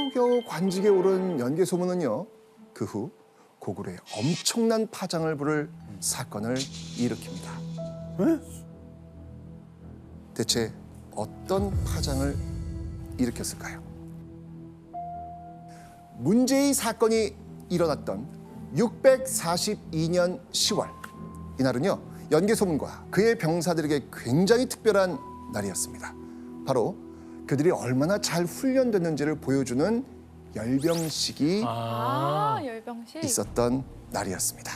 겨우겨우 관직에 오른 연개 소문은요. 그 후 고구려에 엄청난 파장을 부를 사건을 일으킵니다. 대체 어떤 파장을 일으켰을까요? 문제의 사건이 일어났던 642년 10월, 이날은요 연개 소문과 그의 병사들에게 굉장히 특별한 날이었습니다. 바로 그들이 얼마나 잘 훈련됐는지를 보여주는 열병식이 열병식. 있었던 날이었습니다.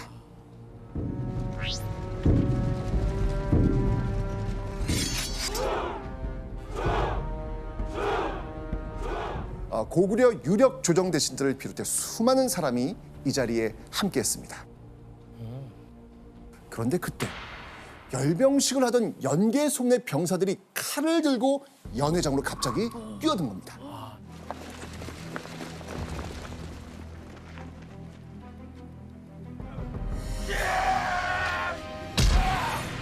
고구려 유력 조정 대신들을 비롯해 수많은 사람이 이 자리에 함께했습니다. 그런데 그때 열병식을 하던 연개 소문의 병사들이 칼을 들고 연회장으로 갑자기 뛰어든 겁니다.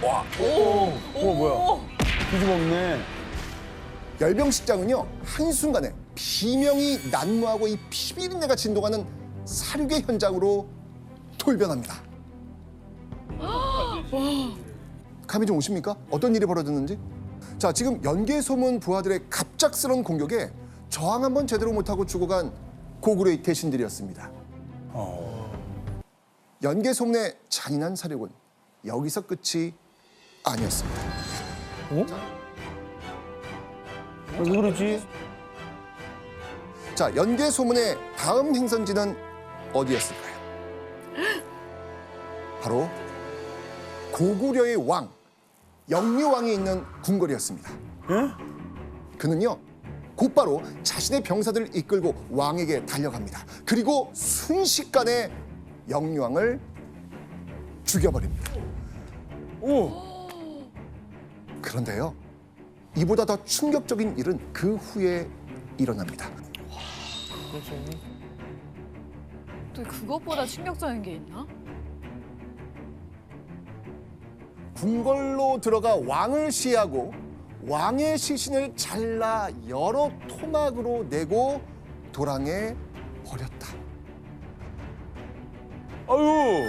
뭐야? 뒤집어먹네. 열병식장은요 한순간에 비명이 난무하고 이 피비린내가 진동하는 사륙의 현장으로 돌변합니다. 감이 좀 오십니까? 어떤 일이 벌어졌는지? 자, 지금 연개 소문 부하들의 갑작스러운 공격에 저항 한번 제대로 못하고 죽어간 고구려의 대신들이었습니다. 연개 소문의 잔인한 사륙은 여기서 끝이 아니었습니다. 왜 그러지? 자, 연개 소문의 다음 행선지는 어디였을까요? 바로 고구려의 왕, 영유왕이 있는 궁궐이었습니다. 그는요, 곧바로 자신의 병사들을 이끌고 왕에게 달려갑니다. 그리고 순식간에 영유왕을 죽여버립니다. 그런데요, 이보다 더 충격적인 일은 그 후에 일어납니다. 또 그것보다 충격적인 게 있나? 궁궐로 들어가 왕을 시해하고 왕의 시신을 잘라 여러 토막으로 내고 도랑에 버렸다. 아유.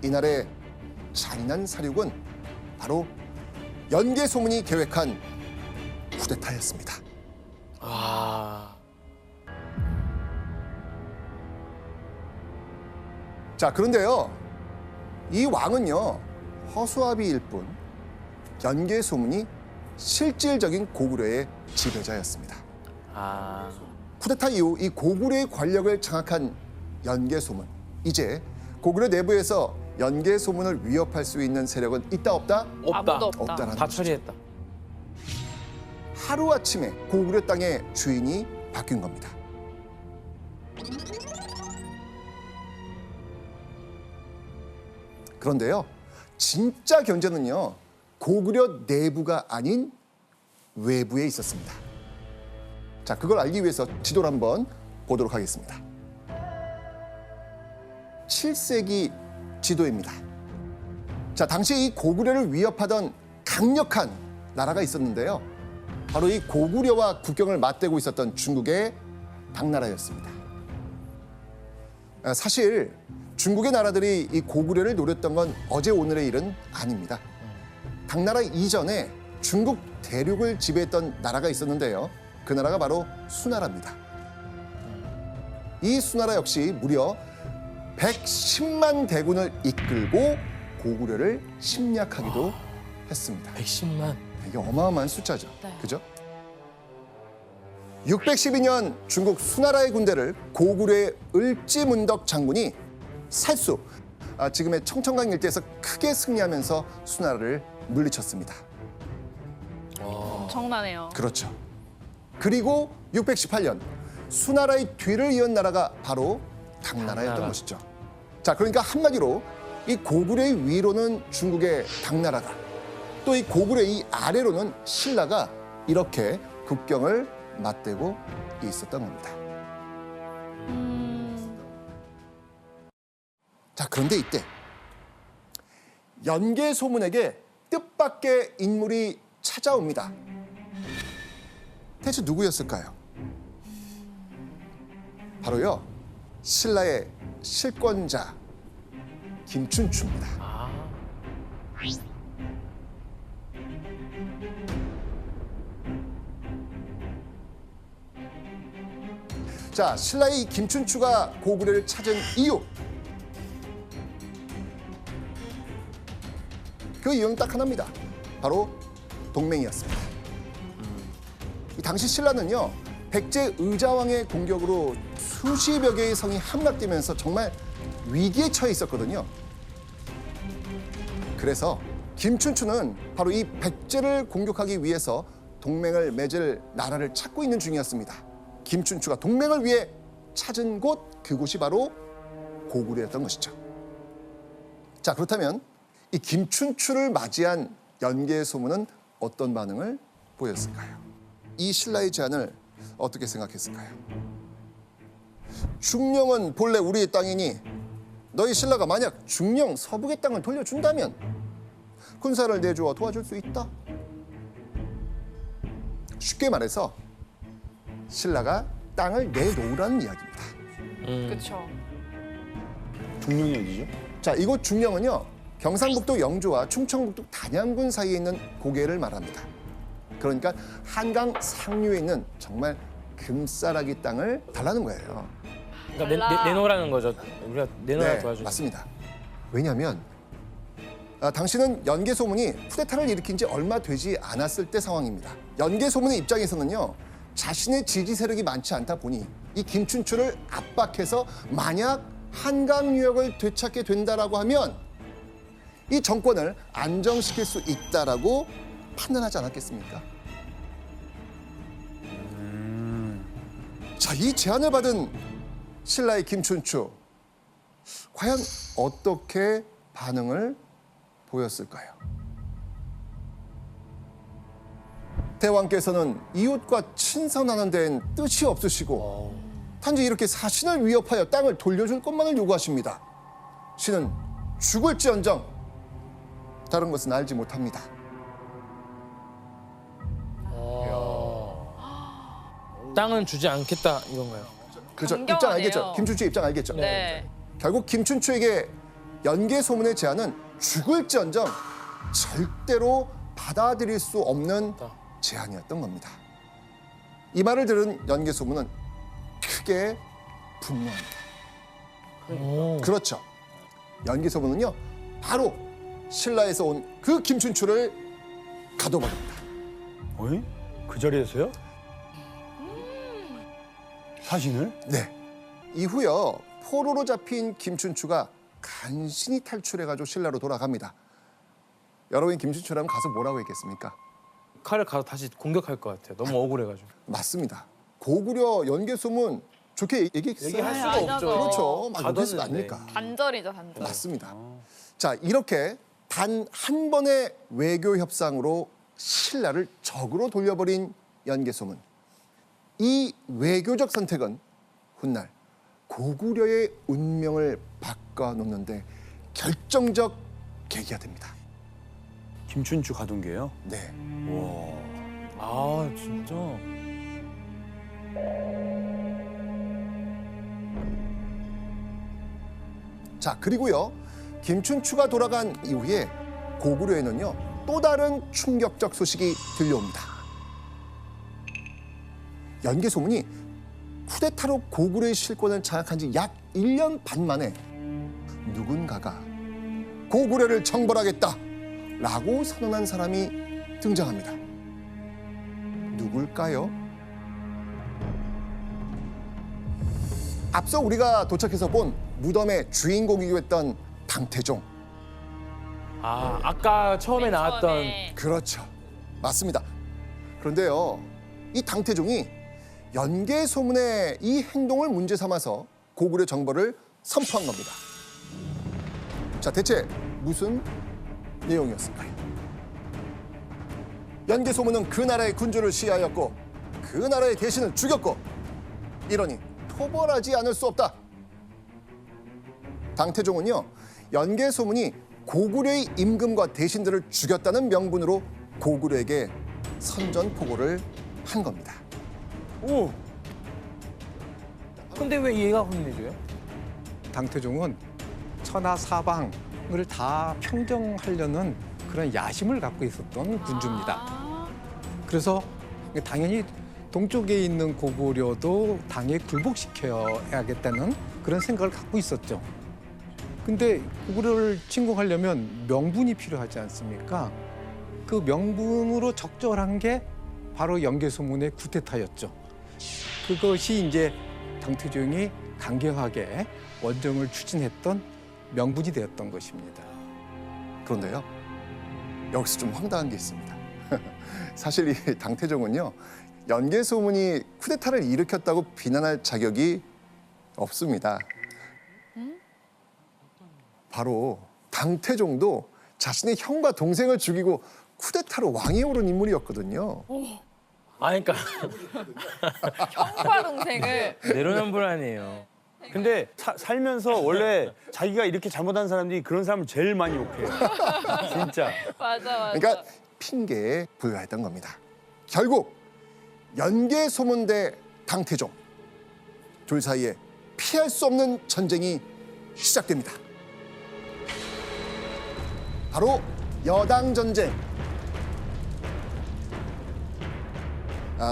이날의 잔인한 사륙은 바로 연개 소문이 계획한 쿠데타였습니다. 자, 그런데요, 이 왕은요 허수아비일 뿐 연개 소문이 실질적인 고구려의 지배자였습니다. 쿠데타 이후 이 고구려의 권력을 장악한 연개 소문, 이제 고구려 내부에서 연개 소문을 위협할 수 있는 세력은 있다 없다? 아무도 없다. 없다라는 다 거죠. 처리했다. 하루아침에 고구려 땅의 주인이 바뀐 겁니다. 그런데요, 진짜 견제는요 고구려 내부가 아닌 외부에 있었습니다. 자, 그걸 알기 위해서 지도를 한번 보도록 하겠습니다. 7세기 지도입니다. 자, 당시 이 고구려를 위협하던 강력한 나라가 있었는데요. 바로 이 고구려와 국경을 맞대고 있었던 중국의 당나라였습니다. 사실 중국의 나라들이 이 고구려를 노렸던 건 어제 오늘의 일은 아닙니다. 당나라 이전에 중국 대륙을 지배했던 나라가 있었는데요. 그 나라가 바로 수나라입니다. 이 수나라 역시 무려 110만 대군을 이끌고 고구려를 침략하기도 했습니다. 110만. 이게 어마어마한 숫자죠. 네. 그죠? 612년 중국 수나라의 군대를 고구려의 을지문덕 장군이 살수, 지금의 청천강 일대에서 크게 승리하면서 수나라를 물리쳤습니다. 엄청나네요. 그렇죠. 그리고 618년 수나라의 뒤를 이은 나라가 바로 당나라였던 당나라. 것이죠. 자, 그러니까 한마디로 이 고구려의 위로는 중국의 당나라가, 또 이 고구려의 이 아래로는 신라가 이렇게 국경을 맞대고 있었던 겁니다. 자, 그런데 이때 연개 소문에게 뜻밖의 인물이 찾아옵니다. 대체 누구였을까요? 바로요, 신라의 실권자 김춘추입니다. 자, 신라의 이 김춘추가 고구려를 찾은 이유. 그 이유는 딱 하나입니다. 바로 동맹이었습니다. 이 당시 신라는요, 백제 의자왕의 공격으로 수십여 개의 성이 함락되면서 정말 위기에 처해 있었거든요. 그래서 김춘추는 바로 이 백제를 공격하기 위해서 동맹을 맺을 나라를 찾고 있는 중이었습니다. 김춘추가 동맹을 위해 찾은 곳, 그곳이 바로 고구려였던 것이죠. 자, 그렇다면 이 김춘추를 맞이한 연개의 소문은 어떤 반응을 보였을까요? 이 신라의 제안을 어떻게 생각했을까요? 중령은 본래 우리의 땅이니 너희 신라가 만약 중령 서북의 땅을 돌려준다면 군사를 내주어 도와줄 수 있다. 쉽게 말해서 신라가 땅을 내놓으라는 이야기입니다. 그렇죠. 중령이 어디죠? 자, 이곳 중령은요, 경상북도 영주와 충청북도 단양군 사이에 있는 고개를 말합니다. 그러니까 한강 상류에 있는 정말 금싸라기 땅을 달라는 거예요. 그러니까 달라. 내놓으라는 거죠. 우리가 내놓으라 도와주죠. 맞습니다. 왜냐하면 당시는 연개 소문이 쿠데타를 일으킨 지 얼마 되지 않았을 때 상황입니다. 연개 소문의 입장에서는요, 자신의 지지 세력이 많지 않다 보니 이 김춘추를 압박해서 만약 한강 유역을 되찾게 된다라고 하면 이 정권을 안정시킬 수 있다라고 판단하지 않았겠습니까? 자, 이 제안을 받은 신라의 김춘추, 과연 어떻게 반응을 보였을까요? 대왕께서는 이웃과 친선하는 데엔 뜻이 없으시고 단지 이렇게 사신을 위협하여 땅을 돌려줄 것만을 요구하십니다. 신은 죽을지언정 다른 것은 알지 못합니다. 땅은 주지 않겠다 이건가요? 그죠? 강경하네요. 입장 알겠죠? 김춘추 입장 알겠죠? 네. 결국 김춘추에게 연개 소문의 제안은 죽을지언정 절대로 받아들일 수 없는 제안이었던 겁니다. 이 말을 들은 연개 소문은 크게 분노합니다. 그렇죠. 연개 소문은요, 바로 신라에서 온 그 김춘추를 가둬버립니다. 어이? 그 자리에서요? 사신을? 네. 이후요, 포로로 잡힌 김춘추가 간신히 탈출해가지고 신라로 돌아갑니다. 여러분, 김춘추라면 가서 뭐라고 했겠습니까? 칼을 가서 다시 공격할 것 같아요. 너무 억울해가지고. 맞습니다. 고구려 연개 소문 좋게 얘기했어요. 얘기할 수가 아니죠. 없죠. 그렇죠. 막 욕했을 거 가뒀는데. 아닙니까? 단절이죠, 단절. 맞습니다. 자, 이렇게 단 한 번의 외교 협상으로 신라를 적으로 돌려버린 연개 소문. 이 외교적 선택은 훗날 고구려의 운명을 바꿔놓는데 결정적 계기가 됩니다. 김춘추 가둔 게요? 네. 아 진짜. 자, 그리고요, 김춘추가 돌아간 이후에 고구려에는요, 또 다른 충격적 소식이 들려옵니다. 연개 소문이 쿠데타로 고구려의 실권을 장악한 지 약 1년 반 만에 누군가가 고구려를 정벌하겠다라고 선언한 사람이 등장합니다. 누굴까요? 앞서 우리가 도착해서 본 무덤의 주인공이기도 했던 당태종. 아까 처음에 맨 나왔던 처음에. 그렇죠. 맞습니다. 그런데요, 이 당태종이 연개 소문의 이 행동을 문제 삼아서 고구려 정벌을 선포한 겁니다. 자, 대체 무슨 내용이었을까요? 연개 소문은 그 나라의 군주를 시해하였고 그 나라의 대신을 죽였고 이러니 토벌하지 않을 수 없다. 당태종은요, 연개 소문이 고구려의 임금과 대신들을 죽였다는 명분으로 고구려에게 선전포고를 한 겁니다. 오. 근데 왜 얘가 혼내줘요? 당태종은 천하 사방을 다 평정하려는 그런 야심을 갖고 있었던 군주입니다. 아, 그래서 당연히 동쪽에 있는 고구려도 당에 굴복시켜야겠다는 그런 생각을 갖고 있었죠. 근데 고구려를 침공하려면 명분이 필요하지 않습니까? 그 명분으로 적절한 게 바로 연개소문의 쿠데타였죠. 그것이 이제 당태종이 강경하게 원정을 추진했던 명분이 되었던 것입니다. 그런데요, 여기서 좀 황당한 게 있습니다. 사실 이 당태종은요, 연개소문이 쿠데타를 일으켰다고 비난할 자격이 없습니다. 바로 당태종도 자신의 형과 동생을 죽이고 쿠데타로 왕위에 오른 인물이었거든요. 아, 그러니까 형과 동생을 내로남불 아니에요. 근데 살면서 원래 자기가 이렇게 잘못한 사람들이 그런 사람을 제일 많이 욕해요. 진짜. 맞아. 그러니까 핑계에 불과했던 겁니다. 결국 연개소문 대 당태종, 둘 사이에 피할 수 없는 전쟁이 시작됩니다. 바로 여당 전쟁.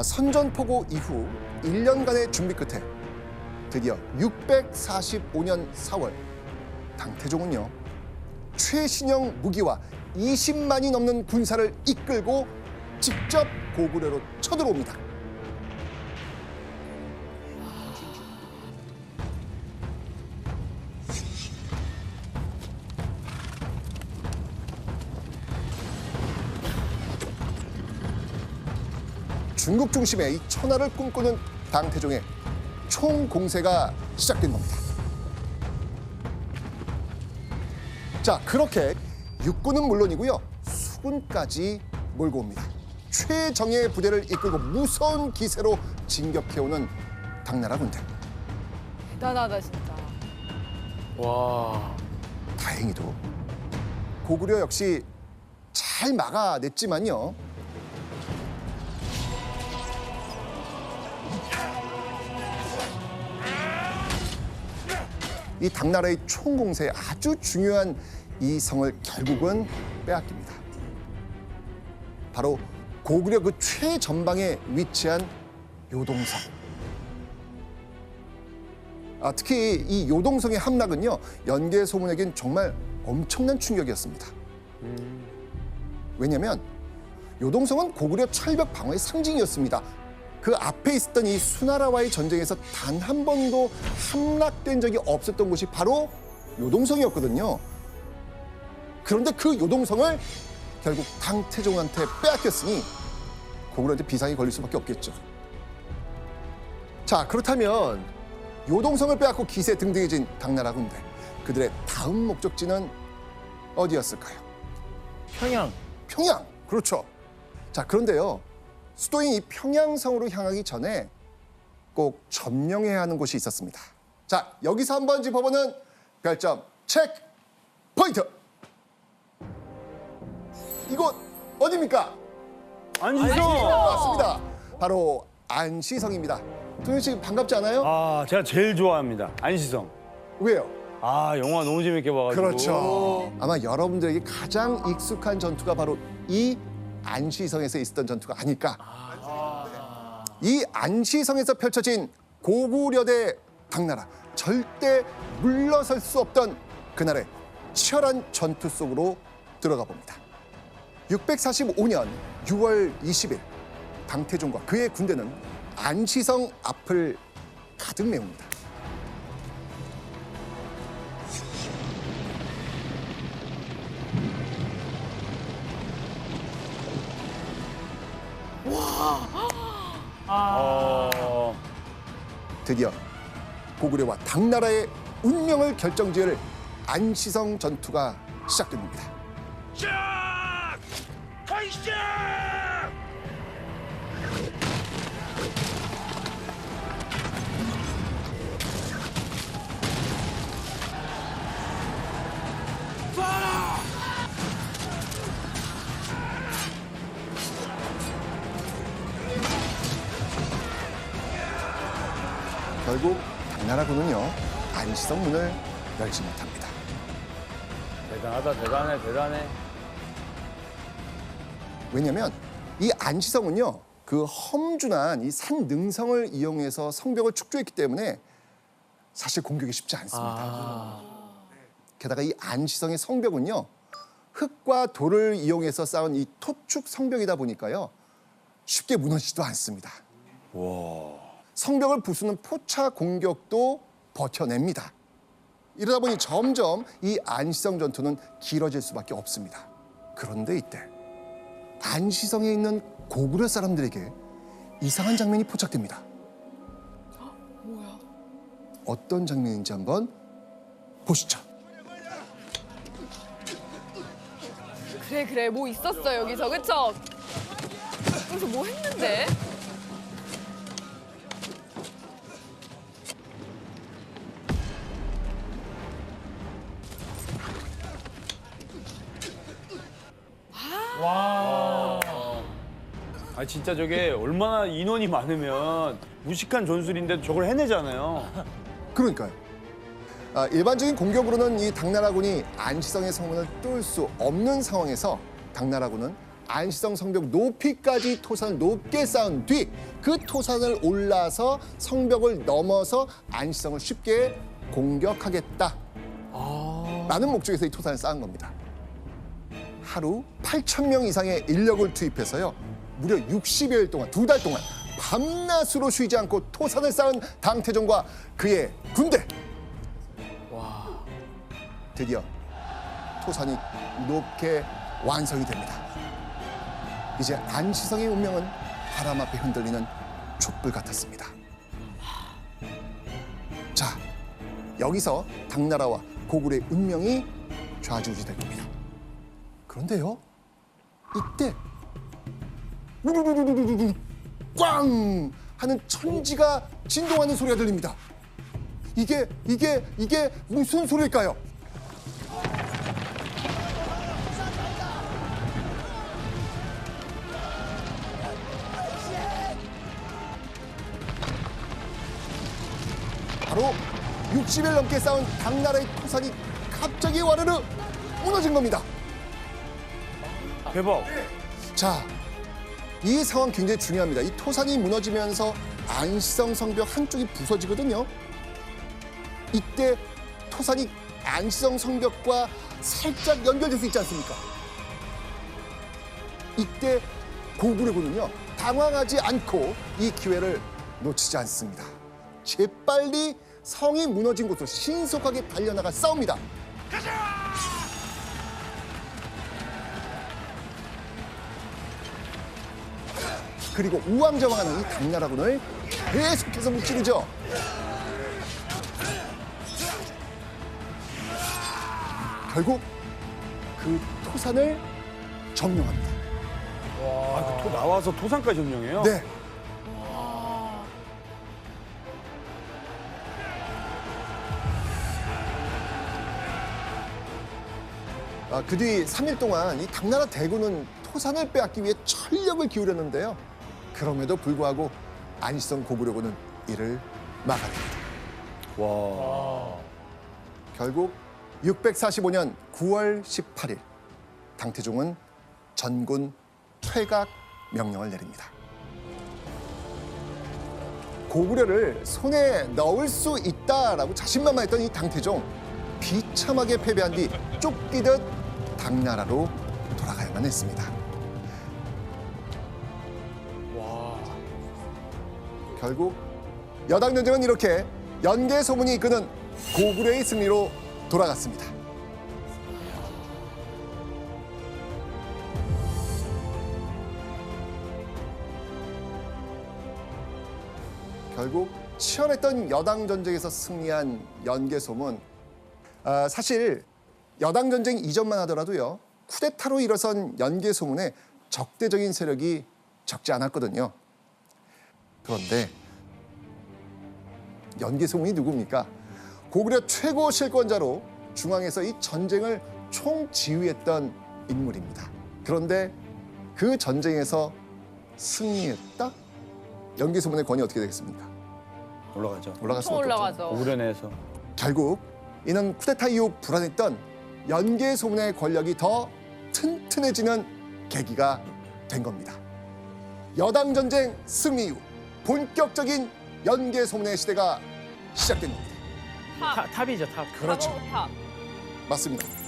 선전포고 이후 1년간의 준비 끝에 드디어 645년 4월 당태종은요, 최신형 무기와 20만이 넘는 군사를 이끌고 직접 고구려로 쳐들어옵니다. 중국 중심의 이 천하를 꿈꾸는 당태종의 총공세가 시작된 겁니다. 자, 그렇게 육군은 물론이고요, 수군까지 몰고 옵니다. 최정예 부대를 이끌고 무서운 기세로 진격해오는 당나라 군대. 대단하다 진짜. 와. 다행히도 고구려 역시 잘 막아냈지만요, 이 당나라의 총공세에 아주 중요한 이 성을 결국은 빼앗깁니다. 바로 고구려 그 최전방에 위치한 요동성. 특히 이 요동성의 함락은요, 연개소문에겐 정말 엄청난 충격이었습니다. 왜냐하면 요동성은 고구려 철벽 방어의 상징이었습니다. 그 앞에 있었던 이 수나라와의 전쟁에서 단 한 번도 함락된 적이 없었던 곳이 바로 요동성이었거든요. 그런데 그 요동성을 결국 당태종한테 빼앗겼으니 고구려한테 비상이 걸릴 수밖에 없겠죠. 자, 그렇다면 요동성을 빼앗고 기세 등등해진 당나라 군대, 그들의 다음 목적지는 어디였을까요? 평양. 평양. 그렇죠. 자, 그런데요, 수도인 이 평양성으로 향하기 전에 꼭 점령해야 하는 곳이 있었습니다. 자, 여기서 한번 짚어보는 별점 체크 포인트. 이곳 어디입니까? 안시성. 맞습니다. 바로 안시성입니다. 동현 씨 반갑지 않아요? 아, 제가 제일 좋아합니다. 안시성. 왜요? 아, 영화 너무 재밌게 봐가지고. 그렇죠. 아마 여러분들에게 가장 익숙한 전투가 바로 이 안시성에서 있었던 전투가 아닐까. 이 안시성에서 펼쳐진 고구려 대 당나라, 절대 물러설 수 없던 그날의 치열한 전투 속으로 들어가 봅니다. 645년 6월 20일 당태종과 그의 군대는 안시성 앞을 가득 메웁니다. 드디어 고구려와 당나라의 운명을 결정지을 안시성 전투가 시작됩니다. 결국 당나라군은요 안시성 문을 열지 못합니다. 대단하다, 대단해, 대단해. 왜냐하면 이 안시성은요 그 험준한 이 산 능성을 이용해서 성벽을 축조했기 때문에 사실 공격이 쉽지 않습니다. 게다가 이 안시성의 성벽은요 흙과 돌을 이용해서 쌓은 이 토축 성벽이다 보니까요 쉽게 무너지지도 않습니다. 성벽을 부수는 포차 공격도 버텨냅니다. 이러다 보니 점점 이 안시성 전투는 길어질 수밖에 없습니다. 그런데 이때 안시성에 있는 고구려 사람들에게 이상한 장면이 포착됩니다. 뭐야? 어떤 장면인지 한번 보시죠. 그래 뭐 있었어 여기서 그쵸? 여기서 뭐 했는데? 아 진짜 저게 얼마나 인원이 많으면 무식한 전술인데 저걸 해내잖아요. 그러니까요. 일반적인 공격으로는 이 당나라군이 안시성의 성문을 뚫을 수 없는 상황에서 당나라군은 안시성 성벽 높이까지 토산을 높게 쌓은 뒤 그 토산을 올라서 성벽을 넘어서 안시성을 쉽게 공격하겠다. 라는 목적에서 이 토산을 쌓은 겁니다. 하루 8,000명 이상의 인력을 투입해서요. 무려 60여일 동안, 2달 동안 밤낮으로 쉬지 않고 토산을 쌓은 당태종과 그의 군대. 드디어 토산이 높게 완성이 됩니다. 이제 안시성의 운명은 바람 앞에 흔들리는 촛불 같았습니다. 자, 여기서 당나라와 고구려의 운명이 좌지우지 될 겁니다. 그런데요, 이때 우르르르르르르 꽝 하는 천지가 진동하는 소리가 들립니다. 이게 무슨 소리일까요? 바로 60일 넘게 쌓은 당나라의 토산이 갑자기 와르르 무너진 겁니다. 대박. 자, 이 상황 굉장히 중요합니다. 이 토산이 무너지면서 안시성 성벽 한쪽이 부서지거든요. 이때 토산이 안시성 성벽과 살짝 연결될 수 있지 않습니까? 이때 고구려군은요 당황하지 않고 이 기회를 놓치지 않습니다. 재빨리 성이 무너진 곳으로 신속하게 달려나가 싸웁니다. 그리고 우왕좌왕하는 이 당나라군을 계속해서 무찌르죠. 결국 그 토산을 점령합니다. 아, 또 나와서 토산까지 점령해요? 네. 그 뒤 3일 동안 이 당나라 대군은 토산을 빼앗기 위해 전력을 기울였는데요. 그럼에도 불구하고 안시성 고구려군은 이를 막아냅니다. 와. 결국 645년 9월 18일 당태종은 전군 퇴각 명령을 내립니다. 고구려를 손에 넣을 수 있다라고 자신만만했던 이 당태종, 비참하게 패배한 뒤 쫓기듯 당나라로 돌아가야만 했습니다. 결국 여당 전쟁은 이렇게 연개 소문이 이끄는 고구려의 승리로 돌아갔습니다. 결국 치열했던 여당 전쟁에서 승리한 연개 소문. 사실 여당 전쟁 이전만 하더라도요. 쿠데타로 일어선 연개 소문에 적대적인 세력이 적지 않았거든요. 그런데 연개 소문이 누굽니까? 고구려 최고 실권자로 중앙에서 이 전쟁을 총지휘했던 인물입니다. 그런데 그 전쟁에서 승리했다? 연개 소문의 권위 어떻게 되겠습니까? 올라가죠. 올라갈 엄청 수밖에 없죠. 올라가죠. 고구려내에서. 결국 이는 쿠데타 이후 불안했던 연개 소문의 권력이 더 튼튼해지는 계기가 된 겁니다. 여당 전쟁 승리 이후 본격적인 연개 소문의 시대가 시작된 겁니다. 탑. 탑이죠 탑. 그렇죠. 탑. 맞습니다.